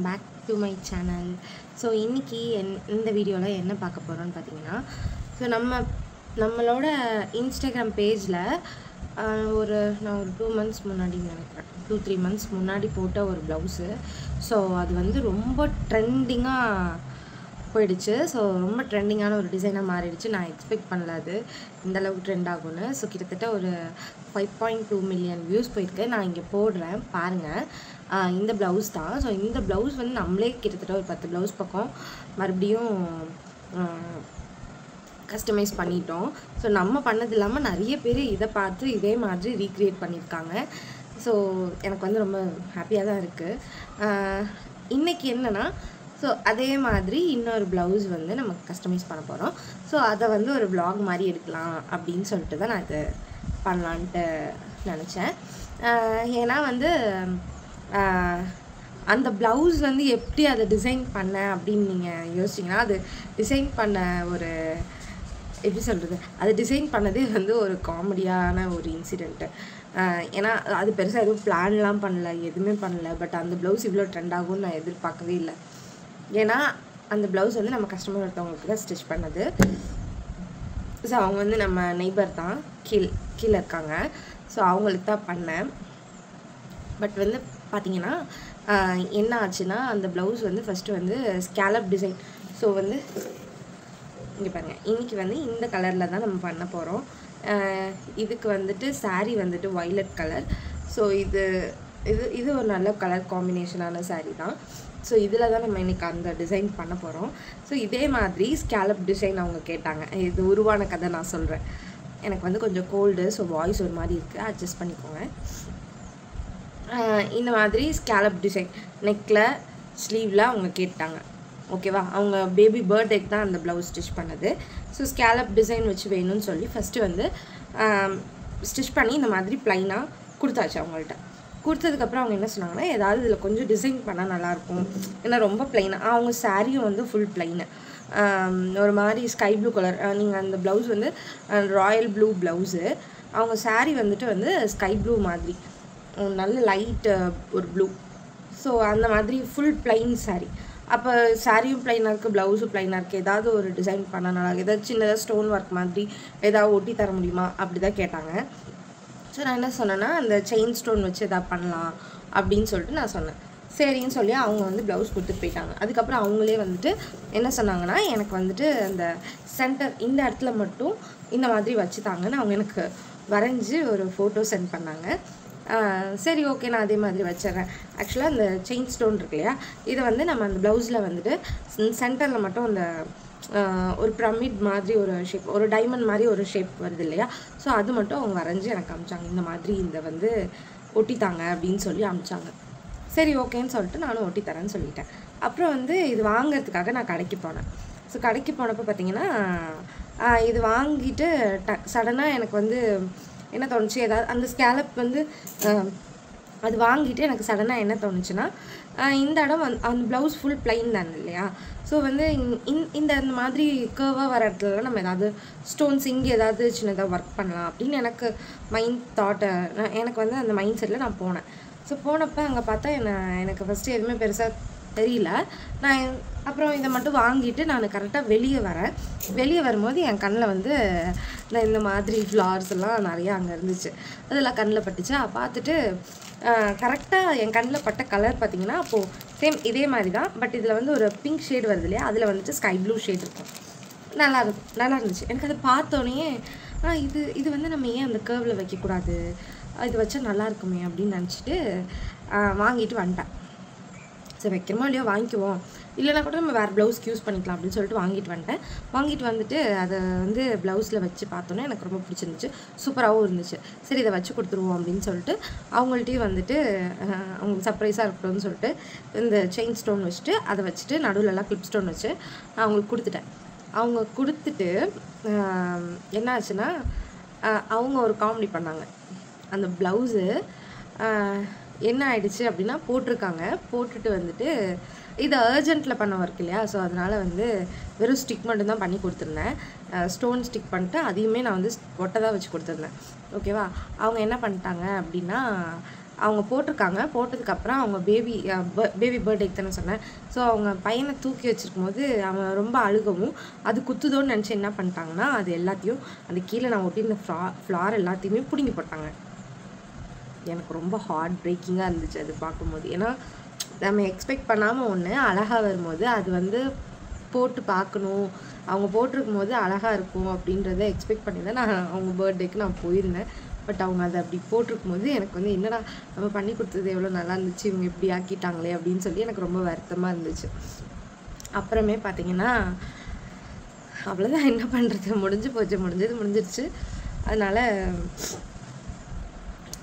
back to my channel. So இன்றைக்கி இந்த வீடியோவில் என்ன பார்க்க போகிறோன்னு பார்த்தீங்கன்னா, ஸோ நம்மளோட இன்ஸ்டாகிராம் பேஜில் நான் ஒரு 2 months முன்னாடி நினைக்கிறேன் 2-3 months முன்னாடி போட்ட ஒரு ப்ளவுஸு. ஸோ அது வந்து ரொம்ப ட்ரெண்டிங்காக போயிடுச்சு. ஸோ ரொம்ப ட்ரெண்டிங்கான ஒரு டிசைனாக மாறிடுச்சு. நான் எக்ஸ்பெக்ட் பண்ணல அது இந்தளவுக்கு ட்ரெண்ட் ஆகும்னு. ஸோ கிட்டத்தட்ட ஒரு 5.2 million வியூஸ் போயிருக்கு. நான் இங்கே போடுறேன் பாருங்கள். இந்த ப்ளவுஸ் தான். ஸோ இந்த ப்ளவுஸ் வந்து நம்மளே கிட்டத்தட்ட ஒரு 10 ப்ளவுஸ் பக்கம் மறுபடியும் கஸ்டமைஸ் பண்ணிட்டோம். ஸோ நம்ம பண்ணது இல்லாமல் நிறைய பேர் இதை பார்த்து இதே மாதிரி ரீக்ரியேட் பண்ணியிருக்காங்க. ஸோ எனக்கு வந்து ரொம்ப ஹாப்பியாக தான் இருக்குது. இன்றைக்கி என்னென்னா, ஸோ அதே மாதிரி இன்னொரு ப்ளவுஸ் வந்து நம்ம கஸ்டமைஸ் பண்ண போகிறோம். ஸோ அதை வந்து ஒரு vlog மாதிரி எடுக்கலாம் அப்படின்னு சொல்லிட்டு தான் நான் இது பண்ணலான்ட்டு நினச்சேன். ஏன்னா வந்து அந்த ப்ளவுஸ் வந்து எப்படி அதை டிசைன் பண்ணேன் அப்படின்னு நீங்கள் யோசிச்சிங்கன்னா, அது டிசைன் பண்ண ஒரு எப்படி சொல்கிறது, அது டிசைன் பண்ணதே வந்து ஒரு காமெடியான ஒரு இன்சிடெண்ட்டு. ஏன்னா அது பெருசாக எதுவும் பிளான்லாம் பண்ணல, எதுவுமே பண்ணல. பட் அந்த ப்ளவுஸ் இவ்வளோ ட்ரெண்ட் ஆகும்னு நான் எதிர்பார்க்கவே இல்லை. ஏன்னா அந்த ப்ளவுஸ் வந்து நம்ம கஸ்டமர் ஒருத்தவங்களுக்கு தான் ஸ்டிச் பண்ணது. ஸோ அவங்க வந்து நம்ம நெய்பர் தான், கீழே இருக்காங்க. ஸோ அவங்களுக்கு தான் பண்ணேன். பட் வந்து பார்த்திங்கன்னா என்ன ஆச்சுன்னா, அந்த ப்ளவுஸ் வந்து ஃபஸ்ட்டு வந்து ஸ்கேலப் டிசைன். ஸோ வந்து இங்கே பாருங்கள், இன்றைக்கி வந்து இந்த கலரில் தான் நம்ம பண்ண போகிறோம். இதுக்கு வந்துட்டு சாரீ வந்துட்டு வைலட் கலர். ஸோ இது ஒரு நல்ல கலர் காம்பினேஷனான சாரீ தான். ஸோ இதில் தான் நம்ம இன்றைக்கி அந்த டிசைன் பண்ண போகிறோம். ஸோ இதே மாதிரி ஸ்கேலப் டிசைன் அவங்க கேட்டாங்க. இது உருவான கதை நான் சொல்கிறேன். எனக்கு வந்து கொஞ்சம் கோல்டு, ஸோ வாய்ஸ் ஒரு மாதிரி இருக்குது, அட்ஜஸ்ட் பண்ணிக்கோங்க. இந்த மாதிரி ஸ்கேலப் டிசைன் நெக்கில் ஸ்லீவில் அவங்க கேட்டாங்க. ஓகேவா, அவங்க பேபி பர்த்டேக்கு தான் அந்த ப்ளவுஸ் ஸ்டிச் பண்ணது. ஸோ ஸ்கேலப் டிசைன் வச்சு வேணும்னு சொல்லி ஃபஸ்ட்டு வந்து ஸ்டிச் பண்ணி இந்த மாதிரி ப்ளைனாக கொடுத்தாச்சு அவங்கள்ட்ட. கொடுத்ததுக்கப்புறம் அவங்க என்ன சொன்னாங்கன்னா, ஏதாவது இதில் கொஞ்சம் டிசைன் பண்ணால் நல்லாயிருக்கும், ஏன்னா ரொம்ப ப்ளைனாக. அவங்க சாரியும் வந்து ஃபுல் ப்ளைனு, ஒரு மாதிரி ஸ்கை ப்ளூ கலர். நீங்கள் அந்த ப்ளவுஸ் வந்து ராயல் ப்ளூ ப்ளவுஸு, அவங்க சாரீ வந்துட்டு வந்து ஸ்கை ப்ளூ மாதிரி நல்ல லைட்டு ஒரு ப்ளூ. ஸோ அந்த மாதிரி ஃபுல் ப்ளைன் சாரீ. அப்போ சாரியும் ப்ளைனாக இருக்குது, ப்ளவுஸும் ப்ளைனாக இருக்குது. ஏதாவது ஒரு டிசைன் பண்ணால் நல்லா, ஏதாவது சின்னதாக ஸ்டோன் ஒர்க் மாதிரி ஏதாவது ஒட்டி தர முடியுமா அப்படி தான் கேட்டாங்க. ஸோ நான் என்ன சொன்னேன்னா, அந்த செயின் ஸ்டோன் வச்சு எதாவது பண்ணலாம் அப்படின்னு சொல்லிட்டு நான் சொன்னேன். சரின்னு சொல்லி அவங்க வந்து ப்ளவுஸ் கொடுத்துட்டு போயிட்டாங்க. அதுக்கப்புறம் அவங்களே வந்துட்டு என்ன சொன்னாங்கன்னா, எனக்கு வந்துட்டு அந்த சென்டர் இந்த இடத்துல மட்டும் இந்த மாதிரி வச்சு தாங்கன்னு அவங்க எனக்கு வரைஞ்சி ஒரு ஃபோட்டோ சென்ட் பண்ணாங்க. சரி ஓகே, நான் அதே மாதிரி வச்சிட்றேன். ஆக்சுவலாக அந்த செயின் ஸ்டோன் இருக்கு இல்லையா, இதை வந்து நம்ம அந்த ப்ளவுஸில் வந்துட்டு சென்டரில் மட்டும் அந்த ஒரு பிரமிட் மாதிரி ஒரு ஷேப், ஒரு டைமண்ட் மாதிரி ஒரு ஷேப் வருது இல்லையா, ஸோ அது மட்டும் அவங்க வரைஞ்சி எனக்கு அமிச்சாங்க. இந்த மாதிரி இந்த வந்து ஒட்டித்தாங்க அப்படின்னு சொல்லி அமிச்சாங்க. சரி ஓகேன்னு சொல்லிட்டு நானும் ஒட்டி தரேன்னு சொல்லிட்டேன். அப்புறம் வந்து இது வாங்கிறதுக்காக நான் கடைக்கு போனேன். ஸோ கடைக்கு போனப்போ பார்த்தீங்கன்னா, இது வாங்கிட்டு சடனாக எனக்கு வந்து என்ன தோணுச்சு, ஏதாவது அந்த ஸ்கேலப் வந்து அது வாங்கிட்டு எனக்கு சடனாக என்ன தோணுச்சுன்னா, இந்த இடம் அந்த ப்ளவுஸ் ஃபுல் ப்ளைன் தான் இல்லையா, ஸோ வந்து இந்த மாதிரி கர்வாக வர இடத்துல நம்ம ஏதாவது ஸ்டோன்ஸ் இங்கே ஏதாவது சின்னதாக ஒர்க் பண்ணலாம் அப்படின்னு எனக்கு எனக்கு வந்து அந்த மைண்ட் செட்டில் நான் போனேன். ஸோ போனப்போ அங்கே பார்த்தா எனக்கு ஃபஸ்ட்டு எதுவுமே பெருசாக தெரியல. நான் அப்புறம் இதை மட்டும் வாங்கிட்டு நான் கரெக்டாக வெளியே வரும்போது என் கண்ணில் வந்து இந்த மாதிரி ஃப்ளார்ஸ் எல்லாம் நிறையா அங்கே இருந்துச்சு. அதெல்லாம் கண்ணில் பட்டுச்சா, பார்த்துட்டு கரெக்டாக என் கண்ணில் பட்ட கலர் பார்த்திங்கன்னா, அப்போது சேம் இதே மாதிரி தான். பட் இதில் வந்து ஒரு பிங்க் ஷேட் வருது இல்லையா, அதில் வந்துட்டு ஸ்கை ப்ளூ ஷேட் இருக்கும். நல்லா இருந்துச்சு. எனக்கு அதை பார்த்தோன்னே இது வந்து நம்ம ஏன் அந்த கர்வில் வைக்கக்கூடாது, இது வச்சா நல்லா இருக்குமே அப்படின்னு நினச்சிட்டு வாங்கிட்டு வந்துட்டேன். சரி வைக்கிறோமோ இல்லையோ வாங்கிக்குவோம், இல்லைனா கூட நம்ம வேறு ப்ளவுஸ்க்கு யூஸ் பண்ணிக்கலாம் அப்படின்னு சொல்லிட்டு வாங்கிட்டு வந்துட்டு அதை வந்து ப்ளவுஸில் வச்சு பார்த்தோன்னே எனக்கு ரொம்ப பிடிச்சிருந்துச்சு, சூப்பராகவும் இருந்துச்சு. சரி இதை வச்சு கொடுத்துருவோம் அப்படின்னு சொல்லிட்டு அவங்கள்ட்டையும் வந்துட்டு அவங்களுக்கு சர்ப்ரைஸாக இருக்கணும்னு சொல்லிட்டு இந்த செயின் ஸ்டோன் வச்சுட்டு அதை வச்சுட்டு நடுவிலலாம் கிளிப் ஸ்டோன் வச்சு அவங்களுக்கு கொடுத்துட்டேன். அவங்க கொடுத்துட்டு என்ன ஆச்சுன்னா, அவங்க ஒரு காமெடி பண்ணாங்க. அந்த ப்ளவுஸு என்ன ஆயிடுச்சு அப்படின்னா, போட்டுட்டு வந்துட்டு இது அர்ஜென்ட்டில் பண்ண ஒர்க் இல்லையா, ஸோ அதனால் வந்து வெறும் ஸ்டிக் மட்டும்தான் பண்ணி கொடுத்துருந்தேன். ஸ்டோன் ஸ்டிக் பண்ணிட்டு அதையுமே நான் வந்து ஒட்டை தான் வச்சு கொடுத்துருந்தேன். ஓகேவா, அவங்க என்ன பண்ணிட்டாங்க அப்படின்னா, அவங்க போட்டிருக்காங்க. போட்டதுக்கப்புறம் அவங்க பேபி பர்த்டேக்கு தானே சொன்னேன். ஸோ அவங்க பையனை தூக்கி வச்சுருக்கும் போது அவன் ரொம்ப அழுகவும் அது குத்துதோன்னு நினச்சி என்ன பண்ணிட்டாங்கன்னா அது எல்லாத்தையும் அந்த கீழே நான் ஒட்டி இந்த ஃப்ளார் எல்லாத்தையுமே பிடுங்கி போட்டாங்க. எனக்கு ரொம்ப ஹார்ட் பிரேக்கிங்காக இருந்துச்சு அது பார்க்கும்போது. ஏன்னா நம்ம எக்ஸ்பெக்ட் பண்ணாமல் ஒன்று அழகாக வரும்போது அது வந்து போட்டு பார்க்கணும், அவங்க போட்டிருக்கும் போது அழகாக இருக்கும் அப்படின்றத எக்ஸ்பெக்ட் பண்ணி தான் நான் அவங்க பர்த்டேக்கு நான் போயிருந்தேன். பட் அவங்க அதை அப்படி போட்டிருக்கும் போது எனக்கு வந்து என்னடா நம்ம பண்ணி கொடுத்தது எவ்வளோ நல்லா இருந்துச்சு, இவங்க இப்படி ஆக்கிட்டாங்களே அப்படின்னு சொல்லி எனக்கு ரொம்ப வருத்தமாக இருந்துச்சு. அப்புறமே பார்த்தீங்கன்னா அவ்வளோதான், என்ன பண்ணுறது, முடிஞ்சிருச்சு. அதனால்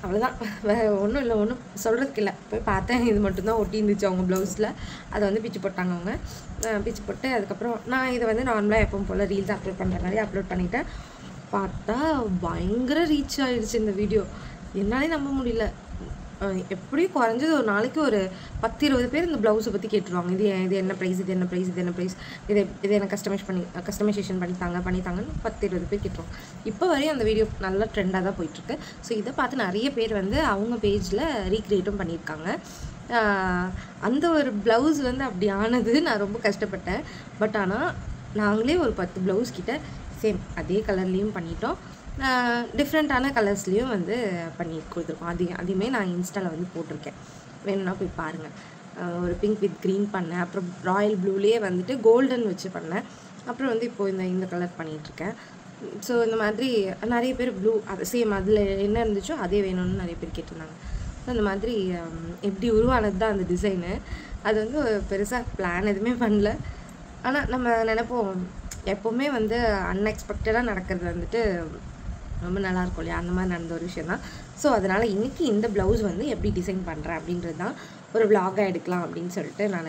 அவ்வளோதான், வேறு ஒன்றும் இல்லை, ஒன்றும் சொல்கிறதுக்கு இல்லை. போய் பார்த்தேன், இது மட்டும்தான் ஒட்டி இருந்துச்சு அவங்க ப்ளவுஸில். அதை வந்து பிச்சு போட்டாங்க அவங்க. பிச்சு போட்டு அதுக்கப்புறம் நான் இதை வந்து நார்மலாக எப்பவும் போல் ரீல்ஸ் அப்லோட் பண்ணுற மாதிரி அப்லோட் பண்ணிவிட்டேன். பார்த்தா பயங்கர ரீச் ஆகிடுச்சு இந்த வீடியோ. என்னாலே நம்ப முடியல. எப்படியும் குறைஞ்சது ஒரு நாளைக்கு ஒரு 10-20 பேர் இந்த ப்ளவுஸை பற்றி கேட்டுருவாங்க. இது என்ன ப்ரைஸ், இது என்ன ப்ரைஸ், இது என்ன கஸ்டமைசேஷன் பண்ணித்தாங்கன்னு 10-20 பேர் கேட்டுருவாங்க. இப்போ வரையும் அந்த வீடியோ நல்லா ட்ரெண்டாக தான் போயிட்டுருக்கு. ஸோ இதை பார்த்து நிறைய பேர் வந்து அவங்க பேஜில் ரீக்ரியேட்டும் பண்ணியிருக்காங்க. அந்த ஒரு ப்ளவுஸ் வந்து அப்படி ஆனது நான் ரொம்ப கஷ்டப்பட்டேன். பட் ஆனால் நாங்களே ஒரு 10 ப்ளவுஸ் கிட்ட சேம் அதே கலர்லேயும் பண்ணிட்டோம். டிஃப்ரெண்ட்டான கலர்ஸ்லேயும் வந்து பண்ணி கொடுத்துருக்கோம். அதையுமே நான் இன்ஸ்டாவில் வந்து போட்டிருக்கேன், வேணும்னா போய் பாருங்கள். ஒரு பிங்க் வித் க்ரீன் பண்ணேன், அப்புறம் ராயல் ப்ளூலேயே வந்துட்டு கோல்டன் வச்சு பண்ணேன், அப்புறம் வந்து இப்போது இந்த கலர் பண்ணிகிட்ருக்கேன். ஸோ இந்த மாதிரி நிறைய பேர் ப்ளூ அது சேம் அதில் என்ன இருந்துச்சோ அதே வேணும்னு நிறைய பேர் கேட்டிருந்தாங்க. ஸோ அந்த மாதிரி எப்படி உருவானது தான் அந்த டிசைனு. அது வந்து பெருசாக பிளான் எதுவுமே பண்ணல. ஆனால் நம்ம நினைப்போம் எப்போவுமே வந்து அன்எக்ஸ்பெக்டடாக நடக்கிறது வந்துட்டு ரொம்ப நல்லாயிருக்கும் இல்லையா, அந்த மாதிரி நடந்த ஒரு விஷயம் தான். ஸோ அதனால் இன்றைக்கி இந்த ப்ளவுஸ் வந்து எப்படி டிசைன் பண்ணுறேன் அப்படின்றது தான் ஒரு விலாகாக எடுக்கலாம் அப்படின்னு சொல்லிட்டு நான்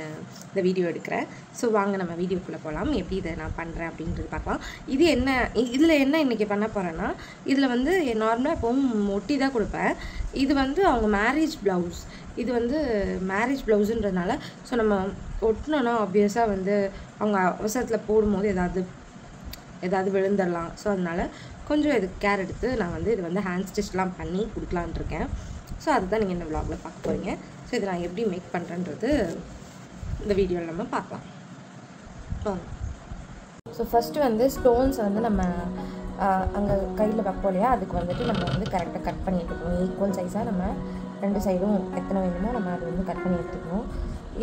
இந்த வீடியோ எடுக்கிறேன். ஸோ வாங்க நம்ம வீடியோக்குள்ளே போகலாம். எப்படி இதை நான் பண்ணுறேன் அப்படின்றது பார்க்கலாம். இதில் என்ன இன்றைக்கி பண்ண போகிறேன்னா, இதில் வந்து நார்மலாக எப்போவும் ஒட்டி தான் கொடுப்பேன். இது வந்து அவங்க மேரேஜ் ப்ளவுஸ். இது வந்து மேரேஜ் ப்ளவுஸுன்றதுனால ஸோ நம்ம ஒட்டினோன்னா ஆப்வியஸாக வந்து அவங்க அவசரத்தில் போடும்போது ஏதாவது விழுந்துடலாம். ஸோ அதனால் கொஞ்சம் இதுக்கு கேர் எடுத்து நான் வந்து இது வந்து ஹேண்ட் ஸ்டிச்லாம் பண்ணி கொடுக்கலான் இருக்கேன். ஸோ அதுதான் நீங்கள் இந்த விலாகில் பார்க்க போகிறீங்க. ஸோ இதை நான் எப்படி மேக் பண்ணுறேன்றது இந்த வீடியோவில் நம்ம பார்க்கலாம். ஸோ ஃபஸ்ட்டு வந்து ஸ்டோன்ஸ் வந்து நம்ம அங்கே கையில் வைப்போம் இல்லையா, அதுக்கு வந்துட்டு நம்ம வந்து கரெக்டாக கட் பண்ணி எடுத்துக்கணும். ஈக்குவல் சைஸாக நம்ம 2 சைடும் எத்தனை வேணுமோ நம்ம அதை வந்து கட் பண்ணி எடுத்துக்கணும்.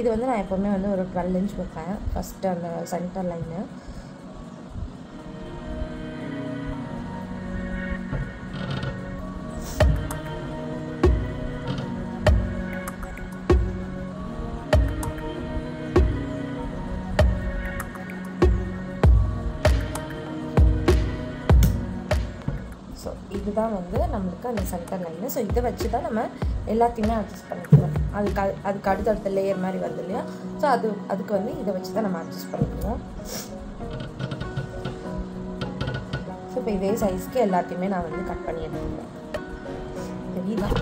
இது வந்து நான் எப்போவுமே வந்து ஒரு 12 இன்ச் வைப்பேன் ஃபஸ்ட்டு அந்த சென்டர் லைனு. இதுதான் வந்து நம்மளுக்கு அந்த சென்டர் லைனு. ஸோ இதை வச்சு தான் நம்ம எல்லாத்தையுமே அட்ஜஸ்ட் பண்ணிக்கணும். அதுக்கு அடுத்தடுத்த லேயர் மாதிரி வருது இல்லையா, ஸோ அதுக்கு வந்து இதை வச்சு தான் நம்ம அட்ஜஸ்ட் பண்ணிக்கணும். ஸோ இப்போ இதே சைஸ்க்கு எல்லாத்தையுமே நான் வந்து கட் பண்ணி எடுத்துக்கிறேன். இதுதான்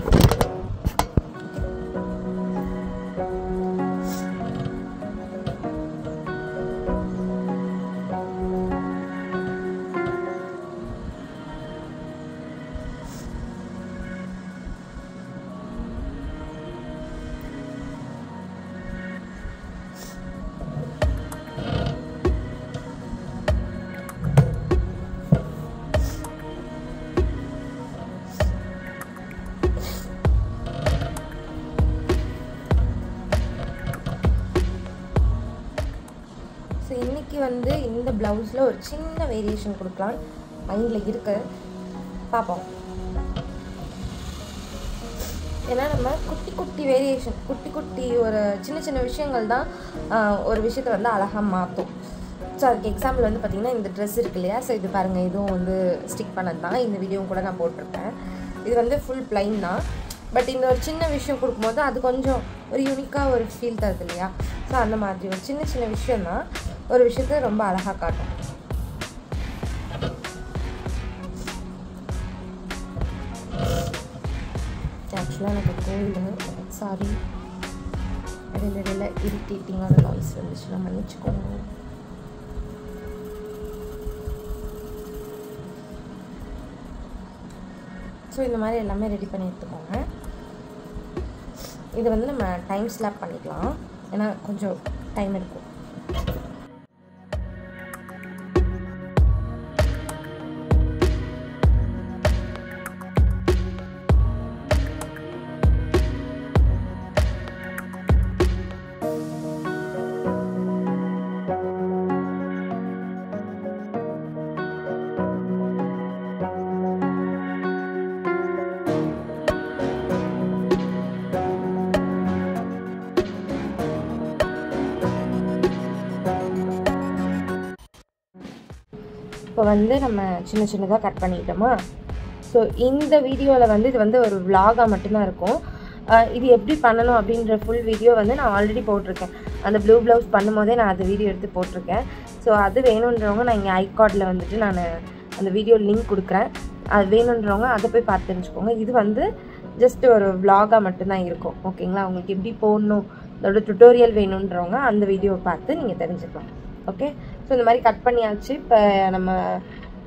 இன்றைக்கி வந்து இந்த ப்ளவுஸில் ஒரு சின்ன வேரியேஷன் கொடுக்கலாம் மைண்டில் இருக்கு, பார்ப்போம். ஏன்னா நம்ம குட்டி வேரியேஷன், குட்டி ஒரு சின்ன விஷயங்கள் தான் ஒரு விஷயத்தை வந்து அழகாக மாற்றும். ஸோ அதுக்கு எக்ஸாம்பிள் வந்து பார்த்திங்கன்னா இந்த ட்ரெஸ் இருக்கு இல்லையா, ஸோ இது பாருங்கள், இதுவும் வந்து ஸ்டிக் பண்ணது தான். இந்த வீடியோவும் கூட நான் போட்டிருப்பேன். இது வந்து ஃபுல் பிளைன் தான். பட் இந்த ஒரு சின்ன விஷயம் கொடுக்கும்போது அது கொஞ்சம் ஒரு யூனிக்காக ஒரு ஃபீல் தருது இல்லையா. ஸோ அந்த மாதிரி ஒரு சின்ன விஷயம் தான் ஒரு விஷயத்தை ரொம்ப அழகாக காட்டும். ஆக்சுவலாக எனக்கு கோவில் சாரி இடையில இரிட்டேட்டிங்கான நாய்ஸ் வந்துச்சுன்னா மன்னிச்சுக்கோங்க. ஸோ இந்த மாதிரி எல்லாமே ரெடி பண்ணி எடுத்துக்கோங்க. இது வந்து நம்ம டைம் ஸ்லாப் பண்ணிக்கலாம், ஏன்னா கொஞ்சம் டைம் இருக்கும். இப்போ வந்து நம்ம சின்ன சின்னதாக கட் பண்ணிட்டோமா. ஸோ இந்த வீடியோவில் வந்து இது வந்து ஒரு விலாகாக மட்டும்தான் இருக்கும். இது எப்படி பண்ணணும் அப்படின்ற ஃபுல் வீடியோ வந்து நான் ஆல்ரெடி போட்டிருக்கேன். அந்த ப்ளூ ப்ளவுஸ் பண்ணும்போதே நான் அது வீடியோ எடுத்து போட்டிருக்கேன். ஸோ அது வேணுன்றவங்க நான் இங்கே ஐகார்டில் வந்துட்டு நான் அந்த வீடியோ லிங்க் கொடுக்குறேன். அது வேணுன்றவங்க அதை போய் பார்த்து தெரிஞ்சுக்கோங்க. இது வந்து ஜஸ்ட் ஒரு விலாகாக மட்டும்தான் இருக்கும். ஓகேங்களா? உங்களுக்கு எப்படி போடணும் அதோட டுட்டோரியல் வேணுன்றவங்க அந்த வீடியோவை பார்த்து நீங்கள் தெரிஞ்சுக்கலாம். ஓகே, ஸோ இந்த மாதிரி கட் பண்ணியாச்சு. இப்போ நம்ம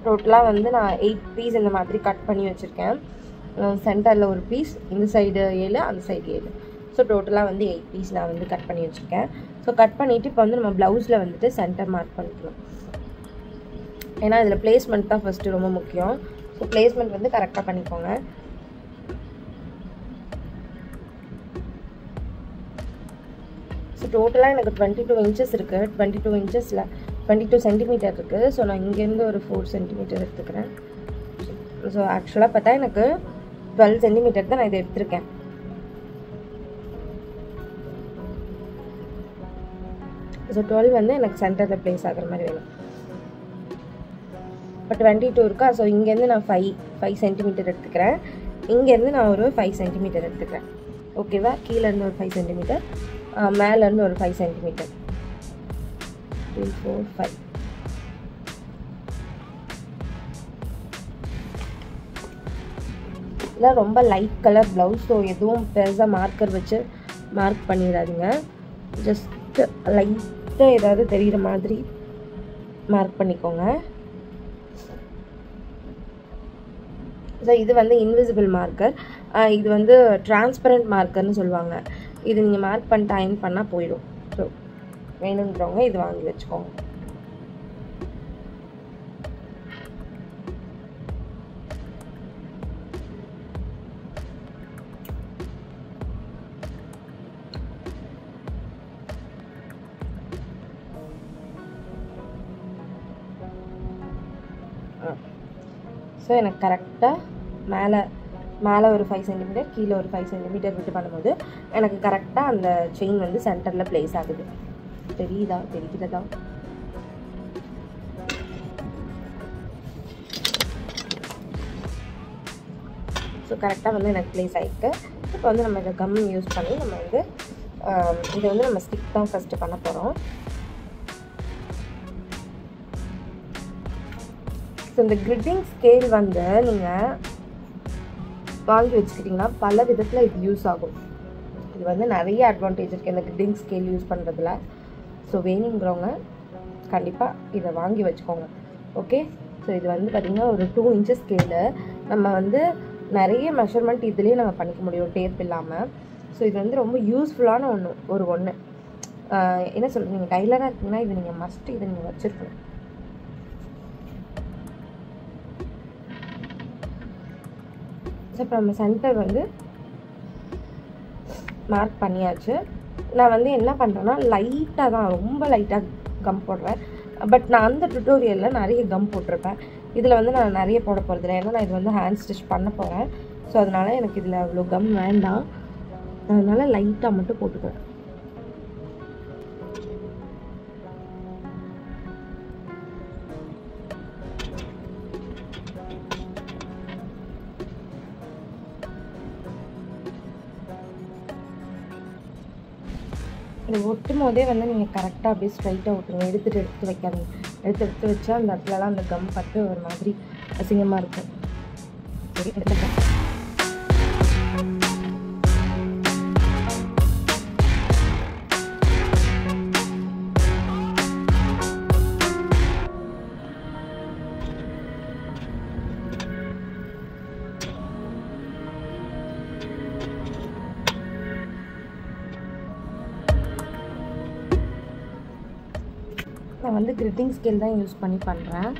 டோட்டலாக வந்து நான் 8 பீஸ் இந்த மாதிரி கட் பண்ணி வச்சுருக்கேன். சென்டரில் ஒரு பீஸ், இந்த சைடு 7, அந்த சைடு 7. ஸோ டோட்டலாக வந்து 8 பீஸ் நான் வந்து கட் பண்ணி வச்சுருக்கேன். ஸோ கட் பண்ணிவிட்டு இப்போ வந்து நம்ம ப்ளவுஸில் வந்துட்டு சென்டர் மார்க் பண்ணிக்கலாம். ஏன்னா இதில் பிளேஸ்மெண்ட் தான் ஃபஸ்ட்டு ரொம்ப முக்கியம். ஸோ பிளேஸ்மெண்ட் வந்து கரெக்டாக பண்ணிக்கோங்க. ஸோ டோட்டலாக எனக்கு 22 இன்ச்சஸ் இருக்குது. 22 இன்ச்சஸில் 22 சென்டிமீட்டர் இருக்குது. ஸோ நான் இங்கேருந்து ஒரு 4 சென்டிமீட்டர் எடுத்துக்கிறேன். ஸோ ஆக்சுவலாக பார்த்தா எனக்கு 12 சென்டிமீட்டர் தான் நான் இதை எடுத்திருக்கேன். ஸோ 12 வந்து எனக்கு சென்டரில் ப்ளேஸ் ஆகிற மாதிரி வேணும். இப்போ 22 இருக்கா. ஸோ இங்கேருந்து நான் 5 சென்டிமீட்டர் எடுத்துக்கிறேன். இங்கேருந்து நான் ஒரு 5 சென்டிமீட்டர் எடுத்துக்கிறேன். ஓகேவா? கீழேருந்து ஒரு 5 சென்டிமீட்டர், மேலேருந்து ஒரு 5 சென்டிமீட்டர். 3, 4, 5. இதெல்லாம் ரொம்ப லைட் கலர் ப்ளவுஸ். ஸோ எதுவும் பெருசாக மார்க்கர் வச்சு மார்க் பண்ணிடாதீங்க. ஜஸ்ட் லைட்டாக ஏதாவது தெரிகிற மாதிரி மார்க் பண்ணிக்கோங்க. ஸோ இது வந்து இன்விசிபிள் மார்க்கர். இது வந்து டிரான்ஸ்பரண்ட் மார்க்கர்னு சொல்லுவாங்க. இது நீங்கள் மார்க் பண்ணிட்டு அயர்ன் பண்ணால் போயிடும். ஸோ வேணுன்றவங்க இது வாங்கி வச்சுக்கோங்க. ஸோ எனக்கு கரெக்டாக மேலே ஒரு 5 சென்டிமீட்டர், கீழே ஒரு 5 சென்டிமீட்டர் விட்டு பண்ணும்போது எனக்கு கரெக்டாக அந்த செயின் வந்து சென்டரில் ப்ளேஸ் ஆகுது. தெரிகிறதா? ஸோ கரெக்டாக வந்து எனக்கு ப்ளேஸ் ஆகிருக்கு. இப்போ வந்து நம்ம இதை கம் யூஸ் பண்ணி நம்ம வந்து இதை வந்து நம்ம ஸ்டிக் தான் ஃபஸ்ட்டு பண்ண போகிறோம். ஸோ இந்த கிரிட்டிங் ஸ்கேல் வந்து நீங்கள் வாங்கி வச்சுக்கிட்டிங்கன்னா பல விதத்தில் இது யூஸ் ஆகும். இது வந்து நிறைய அட்வான்டேஜ் இருக்குது இந்த கிரிட்டிங் ஸ்கேல் யூஸ் பண்ணுறதுல. ஸோ வேணுங்கிறவங்க கண்டிப்பாக இதை வாங்கி வச்சுக்கோங்க. ஓகே, ஸோ இது வந்து பார்த்திங்கன்னா ஒரு 2 இன்ச்சஸ் ஸ்கேலு. நம்ம வந்து நிறைய மெஷர்மெண்ட் இதுலேயே நம்ம பண்ணிக்க முடியும் டேப் இல்லாமல். ஸோ இது வந்து ரொம்ப யூஸ்ஃபுல்லான ஒன்று. என்ன சொல்கிறது, நீங்கள் டைலராக இருக்கீங்கன்னா இது நீங்கள் மஸ்ட்டு இதை நீங்கள் வச்சுருக்கணும். ஸோ இப்போ நம்ம சென்டர் வந்து மார்க் பண்ணியாச்சு. நான் வந்து என்ன பண்ணுறேன்னா லைட்டாக தான், ரொம்ப லைட்டாக கம் போடுறேன். பட் நான் அந்த டுட்டோரியலில் நிறைய கம் போட்டிருப்பேன். இதில் வந்து நான் நிறைய போட போகிறதில்ல, ஏன்னா நான் இது வந்து ஹேண்ட் ஸ்டிச் பண்ண போகிறேன். ஸோ அதனால் எனக்கு இதில் அவ்வளோ கம் வேண்டாம். அதனால் லைட்டாக மட்டும் போட்டுக்கிறேன். இது ஒட்டும் போதே வந்து நீங்கள் கரெக்டாக அப்படியே ஸ்ட்ரைட்டாக ஒட்டுங்க. எடுத்து வைக்காதீங்க. எடுத்து வச்சா அந்த இடத்துலலாம் அந்த கம் பட்டு ஒரு மாதிரி அசிங்கமாக இருக்கும். சரி, எடுத்துக்கலாம். நான் வந்து கிரிட்டிங் ஸ்கேல் தான் யூஸ் பண்ணி பண்ணுறேன்.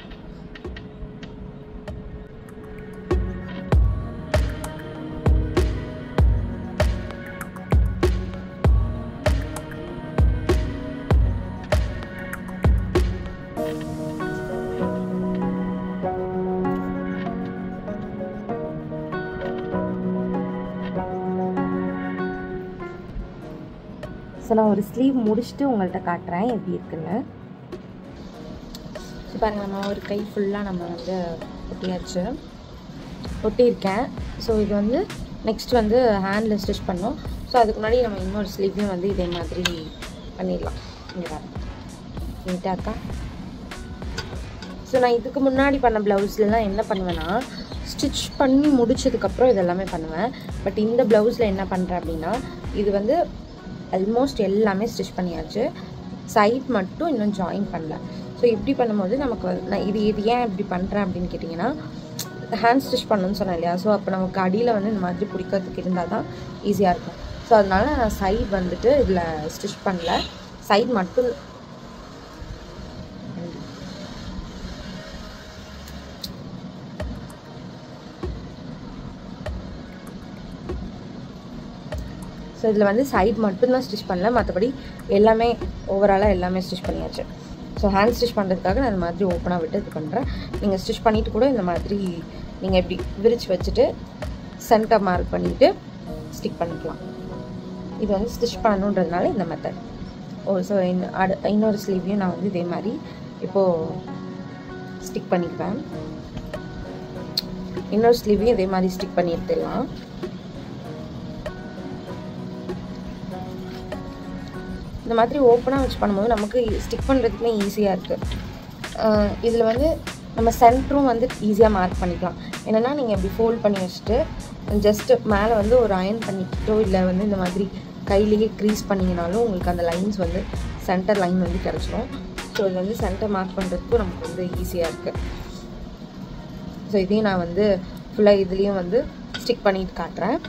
ஸோ நான் ஒரு ஸ்லீவ் முடிச்சுட்டு உங்கள்கிட்ட காட்டுறேன் எப்படி இருக்குன்னு. ஸோ பாருங்கள், நம்ம ஒரு கை ஃபுல்லாக நம்ம வந்து ஒட்டியிருக்கேன். ஸோ இது வந்து நெக்ஸ்ட் வந்து ஹேண்டில் ஸ்டிச் பண்ணோம். ஸோ அதுக்கு முன்னாடி நம்ம இன்னொரு ஸ்லீவையும் வந்து இதே மாதிரி பண்ணிடலாம். இங்கே பாருங்க, நீட்டாக இருக்கா. ஸோ நான் இதுக்கு முன்னாடி பண்ண ப்ளவுஸ்லாம் என்ன பண்ணுவேன்னா, ஸ்டிச் பண்ணி முடிச்சதுக்கப்புறம் இதெல்லாமே பண்ணுவேன். பட் இந்த ப்ளவுஸில் என்ன பண்ணுறேன் அப்படின்னா, இது வந்து ஆல்மோஸ்ட் எல்லாமே ஸ்டிச் பண்ணியாச்சு. சைட் மட்டும் இன்னும் ஜாயின் பண்ணல. ஸோ இப்படி பண்ணும்போது நமக்கு நான் இது ஏன் இப்படி பண்ணுறேன் அப்படின்னு கேட்டிங்கன்னா, ஹேண்ட் ஸ்டிச் பண்ணணும்னு சொன்னேன் இல்லையா. ஸோ அப்போ நமக்கு அடியில் வந்து இந்த மாதிரி பிடிக்கிறதுக்கு இருந்தால் தான் ஈஸியாக இருக்கும். ஸோ அதனால நான் சைட் வந்துட்டு இதில் ஸ்டிச் பண்ணல, சைட் மட்டும். ஸோ இதில் வந்து சைட் மட்டும்தான் ஸ்டிச் பண்ணல, மற்றபடி எல்லாமே ஓவராலாக எல்லாமே ஸ்டிச் பண்ணியாச்சு. ஸோ ஹேண்ட் ஸ்டிச் பண்ணுறதுக்காக நான் இந்த மாதிரி ஓப்பனாக விட்டு இது பண்ணுறேன். நீங்கள் ஸ்டிச் பண்ணிவிட்டு கூட இந்த மாதிரி நீங்கள் இப்படி விரித்து வச்சுட்டு சென்டர் மார்க் பண்ணிவிட்டு ஸ்டிக் பண்ணிக்கலாம். இது வந்து ஸ்டிச் பண்ணணுன்றதுனால இந்த மெத்தட். ஸோ இன்னொரு ஸ்லீவையும் நான் வந்து இதே மாதிரி இப்போது ஸ்டிக் பண்ணிக்குவேன். இன்னொரு ஸ்லீவையும் இதே மாதிரி ஸ்டிக் பண்ணி எடுத்துடலாம். இந்த மாதிரி ஓப்பனாக வச்சு பண்ணும்போது நமக்கு ஸ்டிக் பண்ணுறதுக்குமே ஈஸியாக இருக்குது. இதில் வந்து நம்ம சென்டரும் வந்து ஈஸியாக மார்க் பண்ணிக்கலாம். என்னென்னா நீங்கள் இப்படி ஃபோல்ட் பண்ணி வச்சுட்டு ஜஸ்ட்டு மேலே வந்து ஒரு அயர்ன் பண்ணிக்கிட்டோ இல்லை வந்து இந்த மாதிரி கையிலேயே க்ரீஸ் பண்ணிங்கனாலும் உங்களுக்கு அந்த லைன்ஸ் வந்து சென்டர் லைன் வந்து கிடச்சிரும். ஸோ இது வந்து சென்டர் மார்க் பண்ணுறதுக்கும் நமக்கு வந்து ஈஸியாக இருக்குது. ஸோ இதையும் நான் வந்து ஃபுல்லாக இதுலேயும் வந்து ஸ்டிக் பண்ணிட்டு காட்டுறேன்.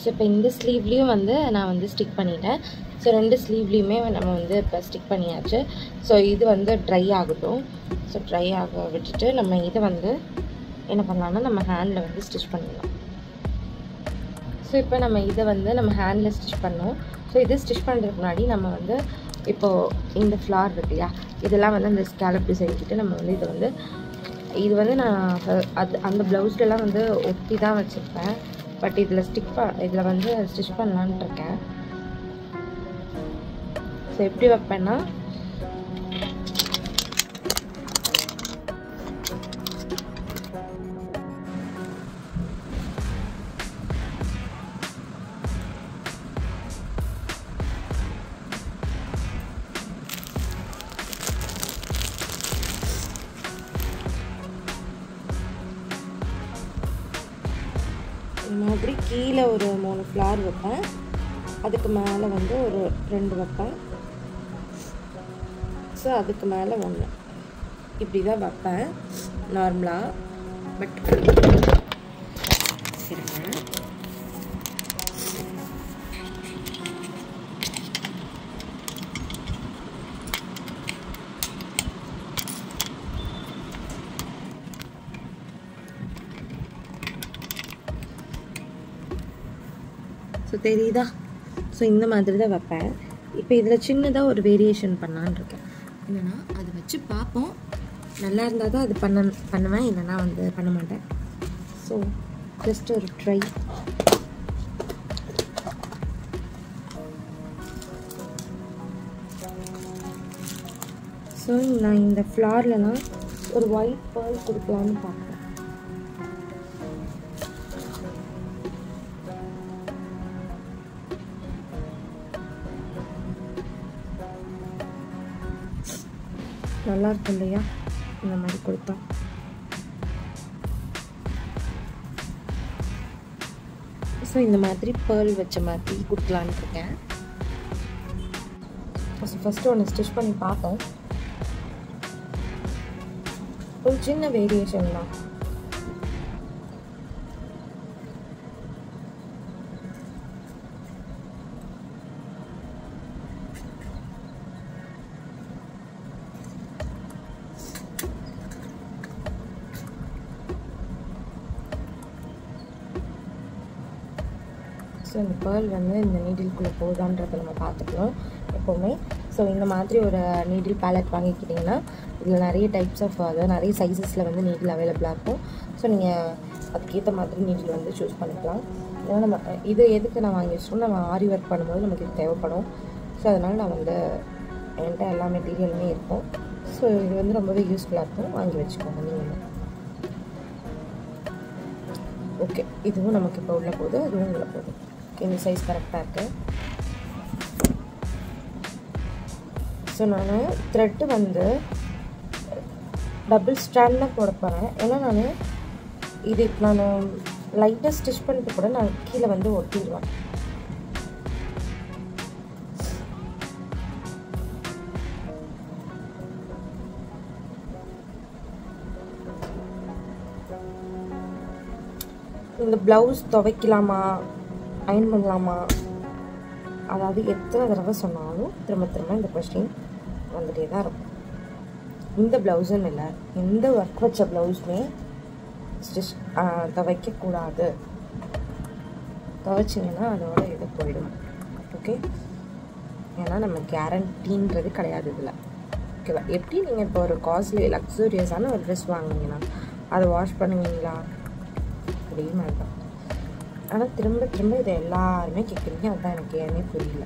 ஸோ இப்போ இந்த ஸ்லீவ்லேயும் வந்து நான் வந்து ஸ்டிக் பண்ணிட்டேன். ஸோ ரெண்டு ஸ்லீவ்லேயுமே நம்ம வந்து இப்போ ஸ்டிக் பண்ணியாச்சு. ஸோ இது வந்து ட்ரை ஆகட்டும். ஸோ ட்ரை ஆக விட்டுட்டு நம்ம இதை வந்து என்ன பண்ணலாம்னா நம்ம ஹேண்டில் வந்து ஸ்டிச் பண்ணிடலாம். ஸோ இப்போ நம்ம இதை வந்து நம்ம ஹேண்டில் ஸ்டிச் பண்ணோம். ஸோ இது ஸ்டிச் பண்ணுறதுக்கு முன்னாடி நம்ம வந்து இப்போது இந்த ஃப்ளார் இருக்கு இல்லையா, இதெல்லாம் வந்து அந்த ஸ்கேலப் டிசைன் கிட்ட நம்ம வந்து இதை வந்து இது வந்து நான் அந்த ப்ளவுஸ்லாம் வந்து ஒட்டி தான் வச்சுருப்பேன். பட் இதில் வந்து ஸ்டிச் பண்ணலான்ட்டு இருக்கேன். ஸோ எப்படி வைப்பேன்னா, இந்த மாதிரி கீழே ஒரு 3 ஃப்ளார் வைப்பேன், அதுக்கு மேலே வந்து ஒரு 2 வைப்பேன். ஸோ அதுக்கு மேலே 1 இப்படி தான் வைப்பேன் நார்மலாக. பட் ஸோ தெரியுதா? ஸோ இந்த மாதிரி தான் வைப்பேன். இப்போ இதில் சின்னதாக ஒரு வேரியேஷன் பண்ணலான்னு இருக்கேன். என்னென்னா அதை வச்சு பார்ப்போம், நல்லா இருந்தால் தான் அது பண்ணுவேன், இல்லைன்னா வந்து பண்ண மாட்டேன். ஸோ ஜஸ்ட் ஒரு ட்ரை. ஸோ நான் இந்த ஃப்ளார்லலாம் ஒரு ஒயிட் பேர்ல் கொடுக்கலான்னு பார்க்குறேன். நல்லா இருக்கும் இல்லையா இந்த மாதிரி கொடுத்தா? ஸோ இந்த மாதிரி பேர்ல் வச்ச மாதிரி கொடுக்கலான்னு இருக்கேன். ஃபஸ்ட்டு ஒன்று ஸ்டிச் பண்ணி பார்த்தோம், ஒரு சின்ன வேரியேஷன் தான். ஸோ இந்த பேர்ல் வந்து இந்த நீடில்குள்ளே போகுதான்றதை நம்ம பார்த்துக்கணும் எப்போவுமே. ஸோ இந்த மாதிரி ஒரு நீடில் பேலட் வாங்கிக்கிட்டிங்கன்னா இதில் நிறைய டைப்ஸ் ஆஃப், அதாவது நிறைய சைஸஸில் வந்து நீடில் அவைலபிளாக இருக்கும். ஸோ நீங்கள் அதுக்கேற்ற மாதிரி நீடில் வந்து சூஸ் பண்ணிக்கலாம். ஏன்னா நம்ம இது எதுக்கு நான் வாங்கி வச்சிட்டோம், நம்ம ஆரி ஒர்க் பண்ணும்போது நமக்கு இது தேவைப்படும். ஸோ அதனால் நான் வந்து என்கிட்ட எல்லா மெட்டீரியலுமே இருக்கும். ஸோ இது வந்து ரொம்பவே யூஸ்ஃபுல்லாக இருக்கும், வாங்கி வச்சுக்கோங்க நீங்கள். ஓகே, இதுவும் நமக்கு இப்போ உள்ளே போகுது, அதுவும் உள்ளே போகுது. ஓகே, இந்த சைஸ் கரெக்டாக இருக்குது. ஸோ நான் த்ரெட்டு வந்து டபுள் ஸ்டாண்டில் போட போகிறேன். ஏன்னா நான் இது நான் லைட்டாக ஸ்டிச் பண்ணிட்டு கூட நான் கீழே வந்து ஒட்டிடுவேன். இந்த ப்ளவுஸ் துவைக்கலாமா, அயன் பண்ணலாமா, அதாவது எத்தனை தடவை சொன்னாலும் திரும்ப திரும்ப இந்த கொஸ்டின் வந்துகிட்டே தான் இருக்கும். இந்த ப்ளவுஸுன்னு இல்லை, எந்த ஒர்க் வச்ச ப்ளவுஸுமே ஸ்டிச் துவைக்கக்கூடாது. துவைச்சிங்கன்னா அதோட இது போயிடும். ஓகே, ஏன்னா நம்ம கேரண்டின்றது கிடையாது இதில். ஓகேவா? எப்படி நீங்கள் இப்போ ஒரு காஸ்ட்லி லக்ஸூரியஸான ஒரு ட்ரெஸ் வாங்குனீங்கன்னா அதை வாஷ் பண்ணுவீங்களா? அதே மாதிரி தான். ஆனால் திரும்ப திரும்ப இதை எல்லாருமே கேட்குறீங்க, அதுதான் எனக்கு ஏன்னே புரியல.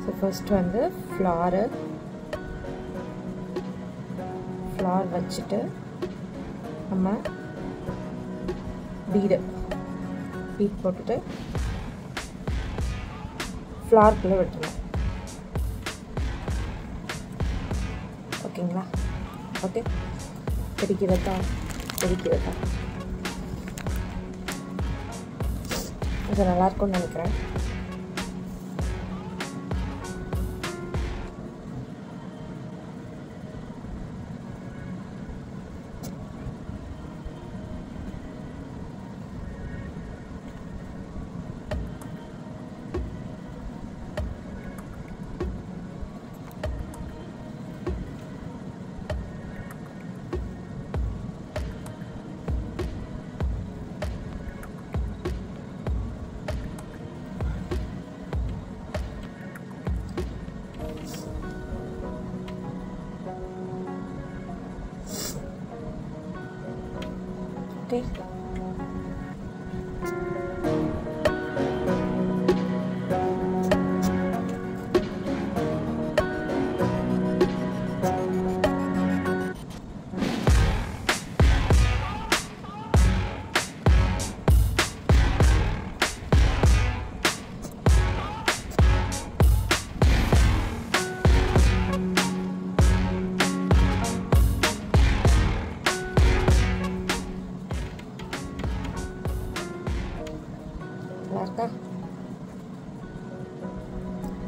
ஸோ ஃபர்ஸ்ட் வந்து ஃப்ளார் வச்சுட்டு நம்ம பீட் போட்டுட்டு ஃப்ளார்க்குள்ளே விட்டுருவோம். ஓகேங்களா? ஓகே, பிடிக்கிறதா இது நல்லாயிருக்கும்னு நினைக்கிறேன். Okay.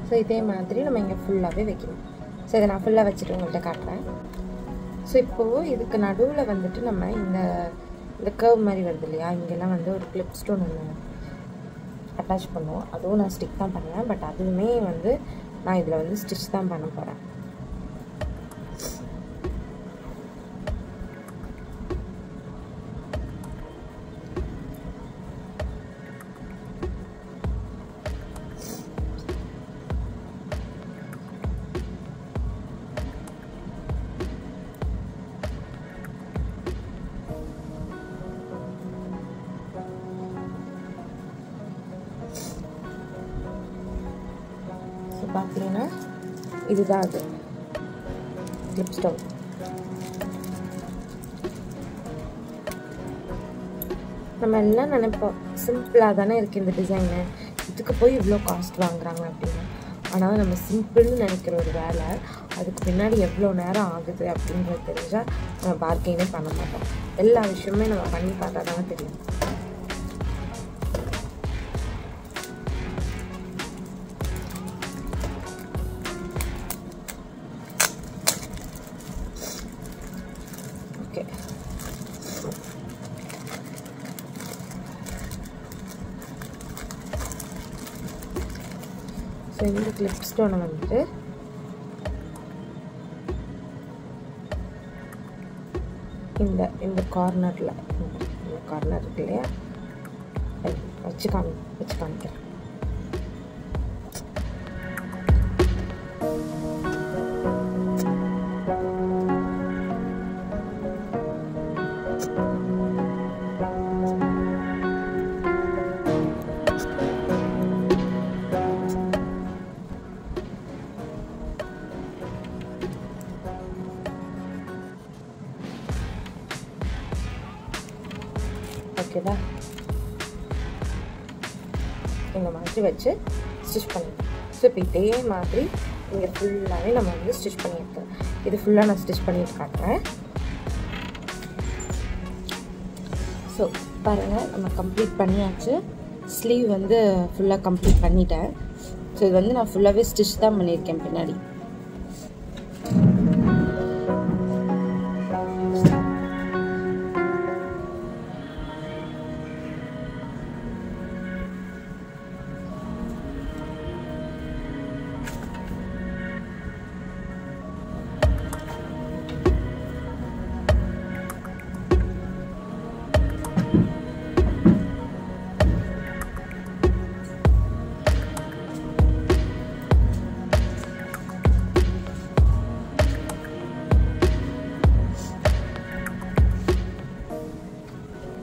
ஸோ இதே மாதிரி நம்ம இங்கே ஃபுல்லாகவே வைக்கணும். ஸோ இதை நான் ஃபுல்லாக வச்சுட்டு உங்கள்கிட்ட காட்டுறேன். ஸோ இப்போது இதுக்கு நடுவில் வந்துட்டு நம்ம இந்த கர்வ் மாதிரி வருது இல்லையா, இங்கெல்லாம் வந்து ஒரு கிளிப் ஸ்டோன் ஒன்று அட்டாச் பண்ணுவோம். அதுவும் நான் ஸ்டிக் தான் பண்ணுவேன், பட் அதுவுமே வந்து நான் இதில் வந்து ஸ்டிச் தான் பண்ண போகிறேன். பார்த்தீங்கன்னா இதுதான் அது கிளிப் ஸ்டோன். நம்ம எல்லாம் நினைப்போம் சிம்பிளாக தானே இருக்குது இந்த டிசைனு, இதுக்கு போய் இவ்வளோ காஸ்ட் வாங்குறாங்க அப்படின்னு. ஆனால் நம்ம சிம்பிள்னு நினைக்கிற ஒரு வேலை அதுக்கு பின்னாடி எவ்வளோ நேரம் ஆகுது அப்படின்றது தெரிஞ்சால் நம்ம பார்கெயினே பண்ண மாட்டோம். எல்லா விஷயமே நம்ம பண்ணி பார்த்தா தானே தெரியும். ஓகே, ஸோ இந்த கிளிப் ஸ்டோனை வந்துட்டு இந்த கார்னரில் இந்த கார்னர் இருக்கு இல்லையா, வச்சு காமிக்கிறேன். ஓகேவா? இந்த மாதிரி வச்சு ஸ்டிச் பண்ணிடலாம். ஸோ இப்போ இதே மாதிரி இங்கே ஃபுல்லாகவே நம்ம வந்து ஸ்டிச் பண்ணியிருக்கோம். இது ஃபுல்லாக நான் ஸ்டிச் பண்ணிட்டு காட்டுறேன். ஸோ பாருங்கள், நம்ம கம்ப்ளீட் பண்ணியாச்சு. ஸ்லீவ் வந்து ஃபுல்லாக கம்ப்ளீட் பண்ணிட்டேன். ஸோ இது வந்து நான் ஃபுல்லாகவே ஸ்டிச் தான் பண்ணியிருக்கேன் பின்னாடி.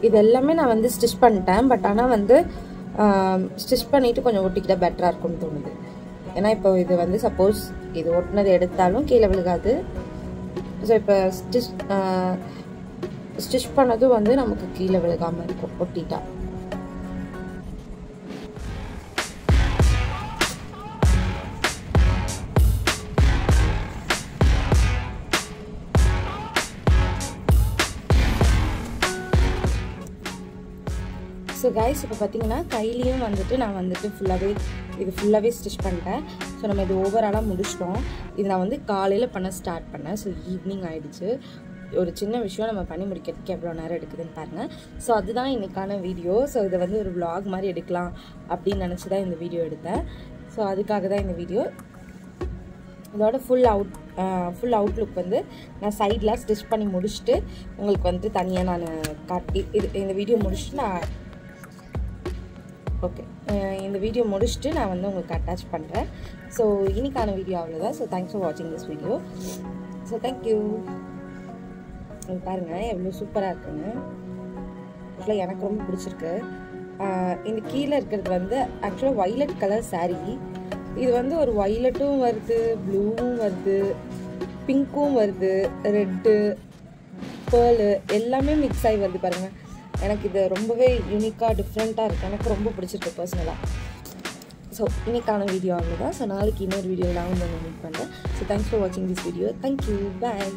இது எல்லாமே நான் வந்து ஸ்டிச் பண்ணிட்டேன். பட் ஆனால் வந்து ஸ்டிச் பண்ணிவிட்டு கொஞ்சம் ஒட்டிக்கிட்ட பெட்டராக இருக்கும்னு தோணுது. ஏன்னா இப்போ இது வந்து சப்போஸ் இது ஒட்டினது எடுத்தாலும் கீழே விழுகாது. ஸோ இப்போ ஸ்டிச் பண்ணதும் வந்து நமக்கு கீழே விழுகாமல் இருக்கும் ஒட்டிட்டா. ஸோ கைஸ், இப்போ பார்த்தீங்கன்னா கையிலையும் வந்துட்டு நான் வந்துட்டு ஃபுல்லாகவே ஸ்டிச் பண்ணிட்டேன். ஸோ நம்ம இது ஓவராலாக முடிச்சிட்டோம். இது நான் வந்து காலையில் பண்ண ஸ்டார்ட் பண்ணேன். ஸோ ஈவினிங் ஆகிடுச்சு. ஒரு சின்ன விஷயம் நம்ம பண்ணி முடிக்கிறதுக்கு எவ்வளோ நேரம் எடுக்குதுன்னு பாருங்கள். ஸோ அதுதான் இன்றைக்கான வீடியோ. ஸோ இதை வந்து ஒரு vlog மாதிரி எடுக்கலாம் அப்படின்னு நினச்சி தான் இந்த வீடியோ எடுத்தேன். ஸோ அதுக்காக தான் இந்த வீடியோ. இதோட ஃபுல் அவுட்லுக் வந்து நான் சைடில் ஸ்டிச் பண்ணி முடிச்சுட்டு உங்களுக்கு வந்து தனியாக நான் காட்டி இந்த வீடியோ முடிச்சுட்டு இந்த வீடியோ முடிச்சுட்டு நான் வந்து உங்களுக்கு அட்டாச் பண்ணுறேன். ஸோ இன்னைக்கான வீடியோ அவ்வளோதான். ஸோ தேங்க்ஸ் ஃபார் வாட்சிங் திஸ் வீடியோ. So thank you. பாருங்கள் எவ்வளோ சூப்பராக இருக்குங்க. ஆக்சுவலாக எனக்கு ரொம்ப பிடிச்சிருக்கு. இந்த கீழே இருக்கிறது வந்து ஆக்சுவலாக வைலட் கலர் saree. இது வந்து ஒரு வைலட்டும் வருது, ப்ளூவும் வருது, பிங்க்கும் வருது, ரெட்டு, பேர்லு எல்லாமே மிக்ஸ் ஆகி வருது பாருங்கள். எனக்கு இது ரொம்பவே யூனிக்காக டிஃப்ரெண்ட்டாக இருக்குது. எனக்கு ரொம்ப பிடிச்சிருக்கு பர்சனலாக. ஸோ இன்னைக்கான வீடியோ அவ்வளோதான். ஸோ நாளைக்கு இன்னொரு வீடியோவில் நான் வந்து மீட் பண்ணுறேன். ஸோ தேங்க்ஸ் ஃபார் வாட்சிங் திஸ் வீடியோ. தேங்க்யூ. பாய்.